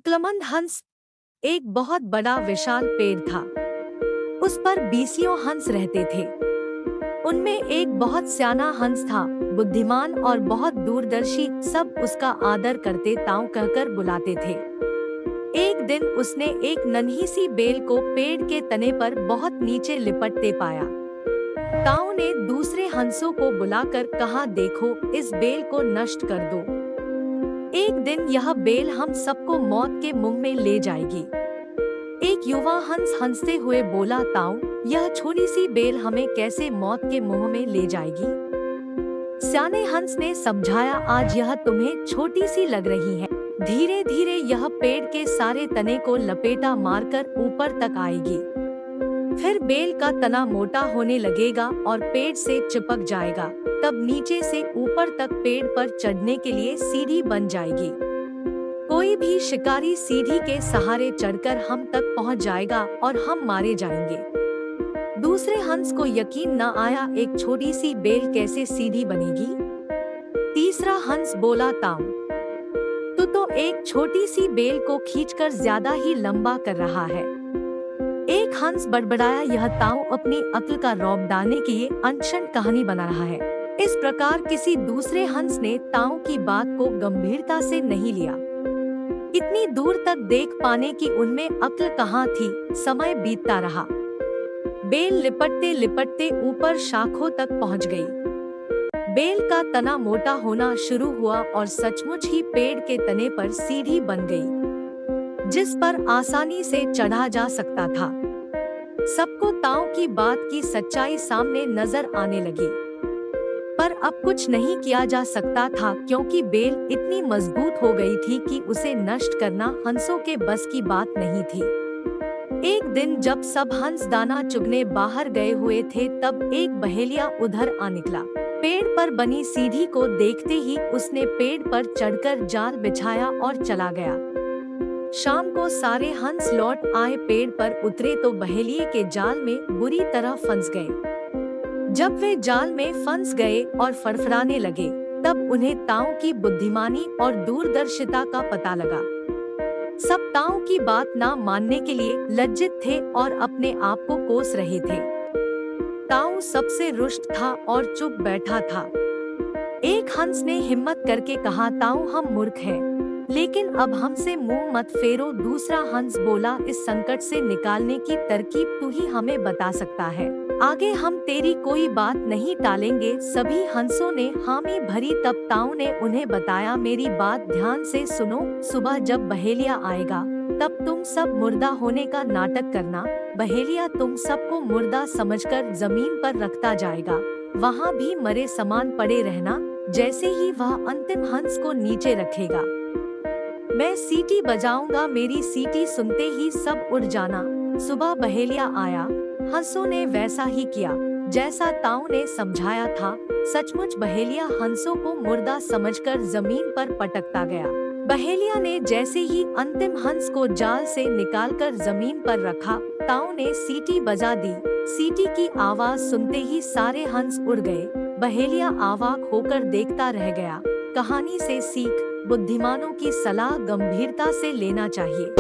अक्लमंद हंस। एक बहुत बड़ा विशाल पेड़ था। उस पर बीसियों हंस रहते थे। उनमें एक बहुत सियाना हंस था, बुद्धिमान और बहुत दूरदर्शी। सब उसका आदर करते ताऊ कहकर बुलाते थे। एक दिन उसने एक नन्ही सी बेल को पेड़ के तने पर बहुत नीचे लिपटते पाया। ताऊ ने दूसरे हंसों को बुलाकर कहा, देखो, इस बेल को नष्ट कर दो। एक दिन यह बेल हम सबको मौत के मुंह में ले जाएगी। एक युवा हंस हंसते हुए बोला, ताऊ, यह छोटी सी बेल हमें कैसे मौत के मुंह में ले जाएगी? सियाने हंस ने समझाया, आज यह तुम्हें छोटी सी लग रही है, धीरे धीरे यह पेड़ के सारे तने को लपेटा मारकर ऊपर तक आएगी। फिर बेल का तना मोटा होने लगेगा और पेड़ से चिपक जाएगा। तब नीचे से ऊपर तक पेड़ पर चढ़ने के लिए सीढ़ी बन जाएगी। कोई भी शिकारी सीढ़ी के सहारे चढ़कर हम तक पहुंच जाएगा और हम मारे जाएंगे। दूसरे हंस को यकीन न आया, एक छोटी सी बेल कैसे सीढ़ी बनेगी? तीसरा हंस बोला, ताऊ, तू तो एक छोटी सी बेल को खींचकर ज्यादा ही लंबा कर रहा है। एक हंस बड़बड़ाया, यह ताऊ अपनी अक्ल का रौब डालने के लिए अनशन कहानी बना रहा है। इस प्रकार किसी दूसरे हंस ने ताऊ की बात को गंभीरता से नहीं लिया। इतनी दूर तक देख पाने की उनमें अक्ल कहाँ थी। समय बीतता रहा। बेल लिपटते लिपटते ऊपर शाखों तक पहुँच गई। बेल का तना मोटा होना शुरू हुआ और सचमुच ही पेड़ के तने पर सीढ़ी बन गई, जिस पर आसानी से चढ़ा जा सकता था। सबको ताऊ की बात की सच्चाई सामने नजर आने लगी, पर अब कुछ नहीं किया जा सकता था, क्योंकि बेल इतनी मजबूत हो गई थी कि उसे नष्ट करना हंसों के बस की बात नहीं थी। एक दिन जब सब हंस दाना चुगने बाहर गए हुए थे, तब एक बहेलिया उधर आ निकला। पेड़ पर बनी सीढ़ी को देखते ही उसने पेड़ पर चढ़कर जाल बिछाया और चला गया। शाम को सारे हंस लौट आए। पेड़ पर उतरे तो बहेलिये के जाल में बुरी तरह फंस गए। जब वे जाल में फंस गए और फड़फड़ाने लगे, तब उन्हें ताऊ की बुद्धिमानी और दूरदर्शिता का पता लगा। सब ताऊ की बात ना मानने के लिए लज्जित थे और अपने आप को कोस रहे थे। ताऊ सबसे रुष्ट था और चुप बैठा था। एक हंस ने हिम्मत करके कहा, ताऊ, हम मूर्ख हैं, लेकिन अब हमसे मुंह मत फेरो। दूसरा हंस बोला, इस संकट से निकालने की तरकीब तू ही हमें बता सकता है। आगे हम तेरी कोई बात नहीं टालेंगे। सभी हंसों ने हामी भरी। तब ताऊ ने उन्हें बताया, मेरी बात ध्यान से सुनो। सुबह जब बहेलिया आएगा, तब तुम सब मुर्दा होने का नाटक करना। बहेलिया तुम सबको मुर्दा समझकर जमीन पर रखता जाएगा, वहाँ भी मरे समान पड़े रहना। जैसे ही वह अंतिम हंस को नीचे रखेगा, मैं सीटी बजाऊंगा। मेरी सीटी सुनते ही सब उड़ जाना। सुबह बहेलिया आया। हंसों ने वैसा ही किया जैसा ताऊ ने समझाया था। सचमुच बहेलिया हंसों को मुर्दा समझकर जमीन पर पटकता गया। बहेलिया ने जैसे ही अंतिम हंस को जाल से निकालकर जमीन पर रखा, ताऊ ने सीटी बजा दी। सीटी की आवाज सुनते ही सारे हंस उड़ गए। बहेलिया अवाक होकर देखता रह गया। कहानी से सीख, बुद्धिमानों की सलाह गंभीरता से लेना चाहिए।